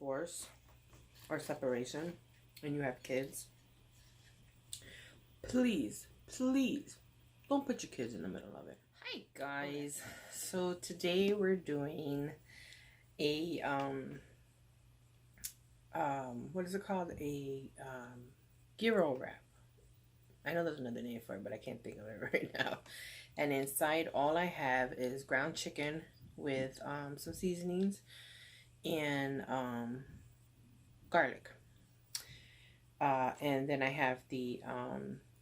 divorce or separation and you have kids, please, please don't put your kids in the middle of it. Hi guys. So today we're doing a what is it called? A gyro wrap. I know there's another name for it, but I can't think of it right now. And inside all I have is ground chicken with some seasonings and garlic. And then I have the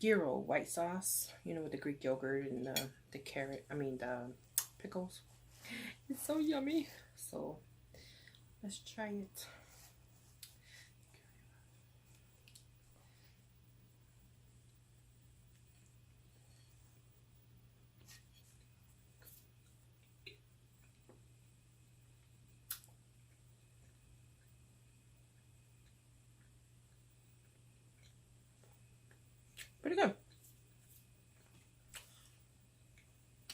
gyro white sauce, you know, with the Greek yogurt and the carrot, the pickles. It's so yummy. So let's try it. Pretty good.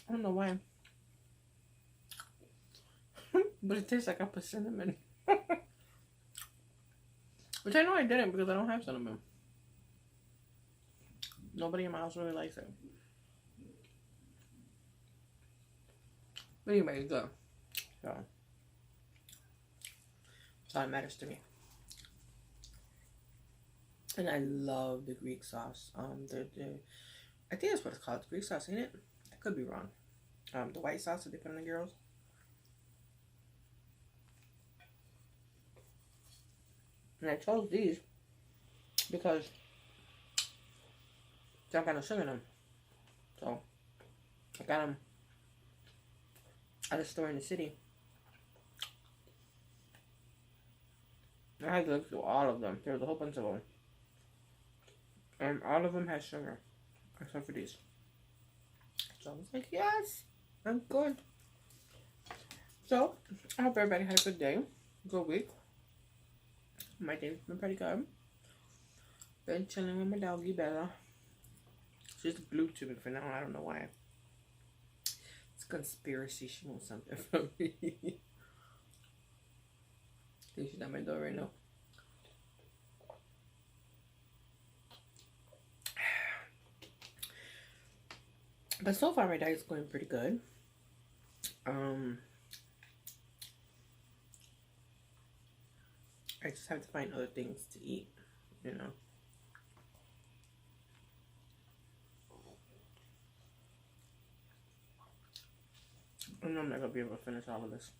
I don't know why. But it tastes like I put cinnamon. Which I know I didn't because I don't have cinnamon. Nobody in my house really likes it. But anyway, it's good. So, that's all that matters to me. And I love the Greek sauce. I think that's what it's called, Greek sauce, ain't it? I could be wrong. The white sauce that they put on the gyros. And I chose these because they don't got no sugar in them. So I got them at a store in the city. I had to look through all of them. There was a whole bunch of them. And all of them had sugar, except for these. So I was like, yes, I'm good. So, I hope everybody had a good day, good week. My day's been pretty good. Been chilling with my doggy Bella. She's glued to me for now, I don't know why. It's a conspiracy, she wants something from me. I think she's at my door right now. But so far my diet's going pretty good. I just have to find other things to eat, you know. I know I'm not gonna be able to finish all of this.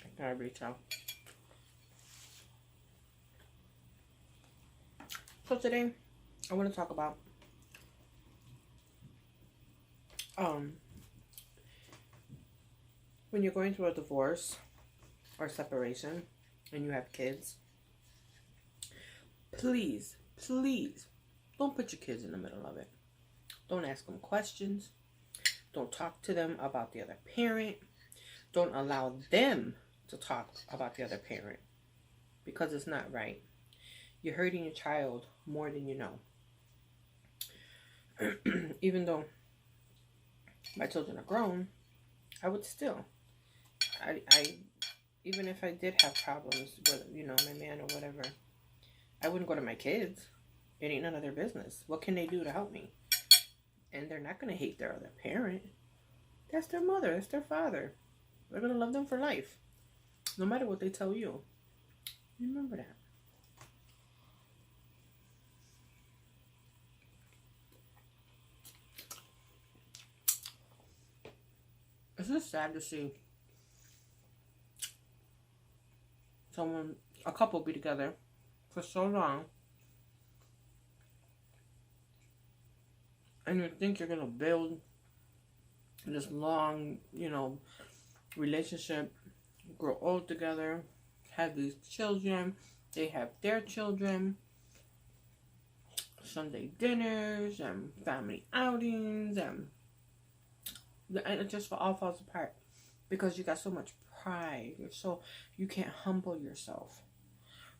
I gotta reach out. So today I want to talk about when you're going through a divorce or separation and you have kids, please, please don't put your kids in the middle of it. Don't ask them questions. Don't talk to them about the other parent. Don't allow them to talk about the other parent because it's not right. You're hurting your child more than you know. Even though my children are grown, I would still. I even if I did have problems with, you know, my man or whatever, I wouldn't go to my kids. It ain't none of their business. What can they do to help me? And they're not going to hate their other parent. That's their mother. That's their father. They're going to love them for life. No matter what they tell you. Remember that. It's just sad to see a couple be together for so long, and you think you're gonna build this long, you know, relationship, grow old together, have these children, they have their children, Sunday dinners and family outings, and it just all falls apart because you got so much pride. You can't humble yourself.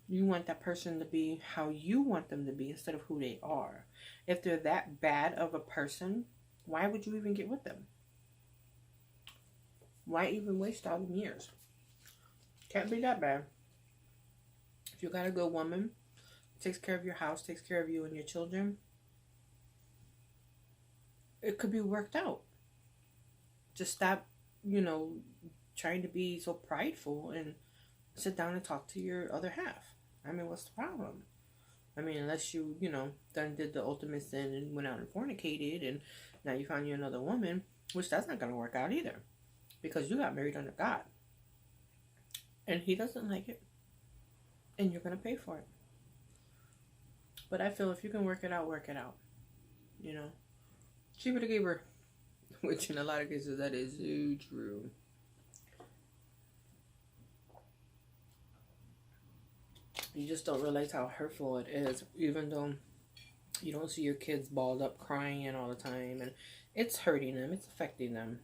You want that person to be how you want them to be instead of who they are. If they're that bad of a person, why would you even get with them? Why even waste all them years? Can't be that bad. If you got a good woman, takes care of your house, takes care of you and your children, it could be worked out. Just stop, trying to be so prideful and sit down and talk to your other half. I mean, what's the problem? I mean, unless you, done did the ultimate sin and went out and fornicated and now you found you another woman, which that's not going to work out either. Because you got married under God. And he doesn't like it. And you're going to pay for it. But I feel if you can work it out, work it out. Cheaper to give her. Which in a lot of cases that is so true. You just don't realize how hurtful it is. Even though you don't see your kids balled up crying all the time. And it's hurting them. It's affecting them.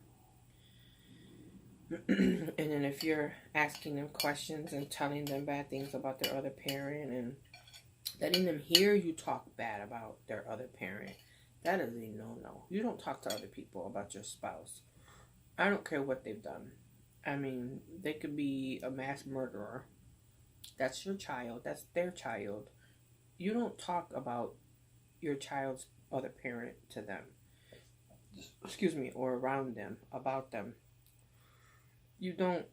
And then if you're asking them questions and telling them bad things about their other parent and letting them hear you talk bad about their other parent, that is a no-no. You don't talk to other people about your spouse. I don't care what they've done. I mean, they could be a mass murderer. That's your child. That's their child. You don't talk about your child's other parent to them. Or around them, about them. You don't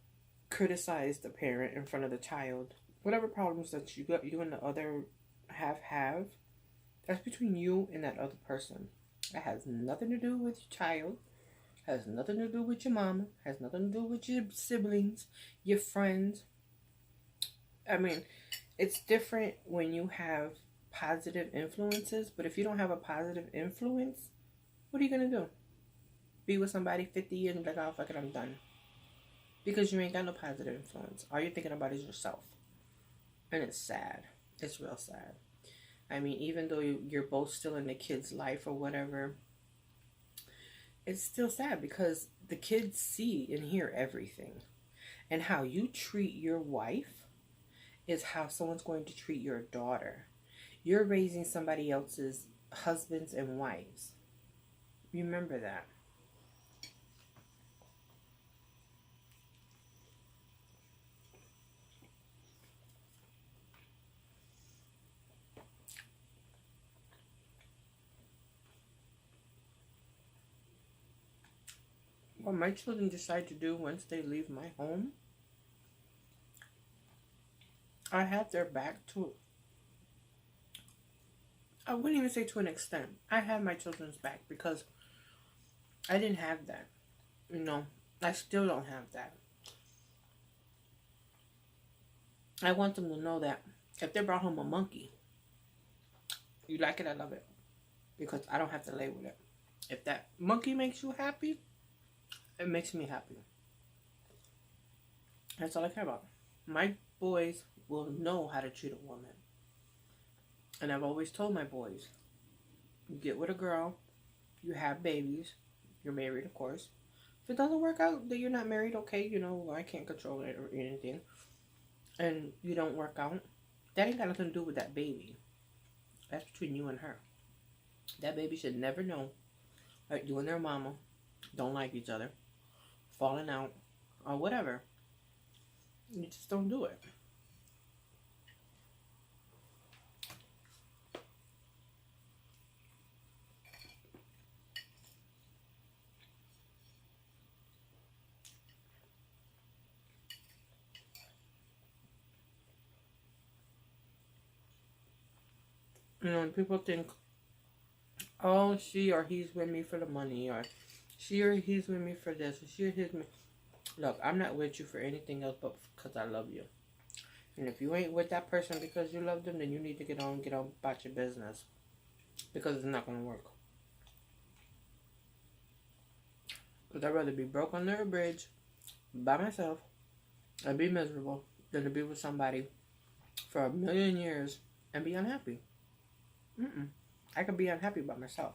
criticize the parent in front of the child. Whatever problems that you and the other have, that's between you and that other person. That has nothing to do with your child. Has nothing to do with your mama. Has nothing to do with your siblings, your friends. I mean, it's different when you have positive influences. But if you don't have a positive influence, what are you going to do? Be with somebody 50 years and be like, oh, fuck it, I'm done. Because you ain't got no positive influence. All you're thinking about is yourself. And it's sad. It's real sad. I mean, even though you're both still in the kid's life or whatever, it's still sad because the kids see and hear everything. And how you treat your wife is how someone's going to treat your daughter. You're raising somebody else's husbands and wives. Remember that. What my children decide to do once they leave my home, I have their back to, I wouldn't even say to an extent. I have my children's back because I didn't have that. I still don't have that. I want them to know that if they brought home a monkey, you like it, I love it. Because I don't have to lay with it. If that monkey makes you happy, it makes me happy. That's all I care about. My boys will know how to treat a woman. And I've always told my boys, you get with a girl, you have babies, you're married, of course. If it doesn't work out, that you're not married, okay, I can't control it or anything. And you don't work out, that ain't got nothing to do with that baby. That's between you and her. That baby should never know that you and their mama don't like each other, falling out, or whatever. You just don't do it. And people think, oh, she or he's with me for the money, or she or he's with me for this, or she or he's with me. Look, I'm not with you for anything else but because I love you. And if you ain't with that person because you love them, then you need to get on about your business. Because it's not going to work. Because I'd rather be broke under a bridge by myself and be miserable than to be with somebody for 1,000,000 years and be unhappy. I could be unhappy by myself.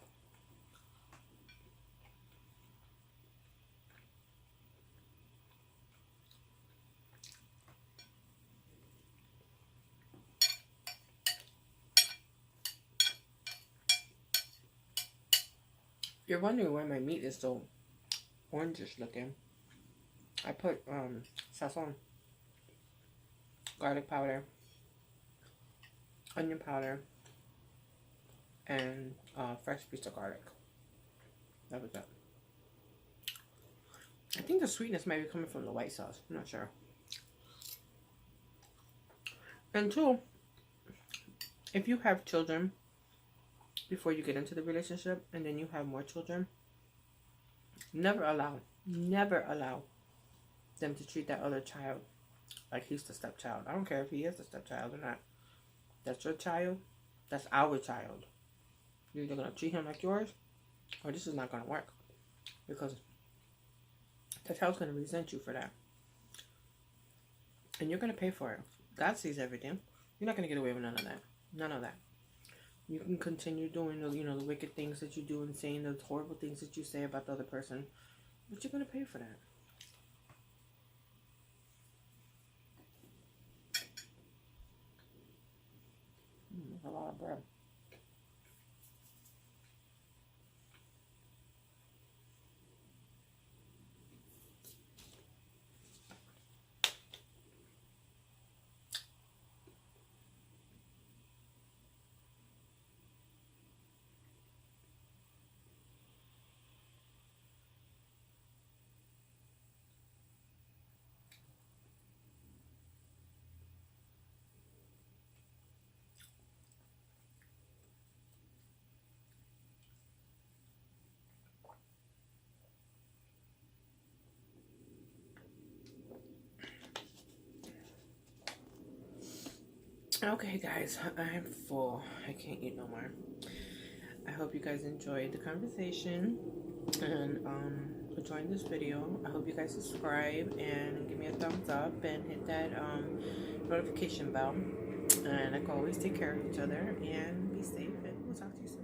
You're wondering why my meat is so orangish looking. I put sazon, garlic powder, onion powder, and fresh piece of garlic. That was it. I think the sweetness might be coming from the white sauce. I'm not sure. And two, if you have children before you get into the relationship and then you have more children, never allow them to treat that other child like he's the stepchild. I don't care if he is the stepchild or not. That's your child. That's our child. You're either going to treat him like yours, or this is not going to work. Because the child's going to resent you for that. And you're going to pay for it. God sees everything. You're not going to get away with none of that. None of that. You can continue doing the, the wicked things that you do and saying the horrible things that you say about the other person. But you're going to pay for that. That's a lot of bread. Okay, guys, I'm full. I can't eat no more. I hope you guys enjoyed the conversation and enjoying this video. I hope you guys subscribe and give me a thumbs up and hit that notification bell. And like always, take care of each other and be safe. And we'll talk to you soon.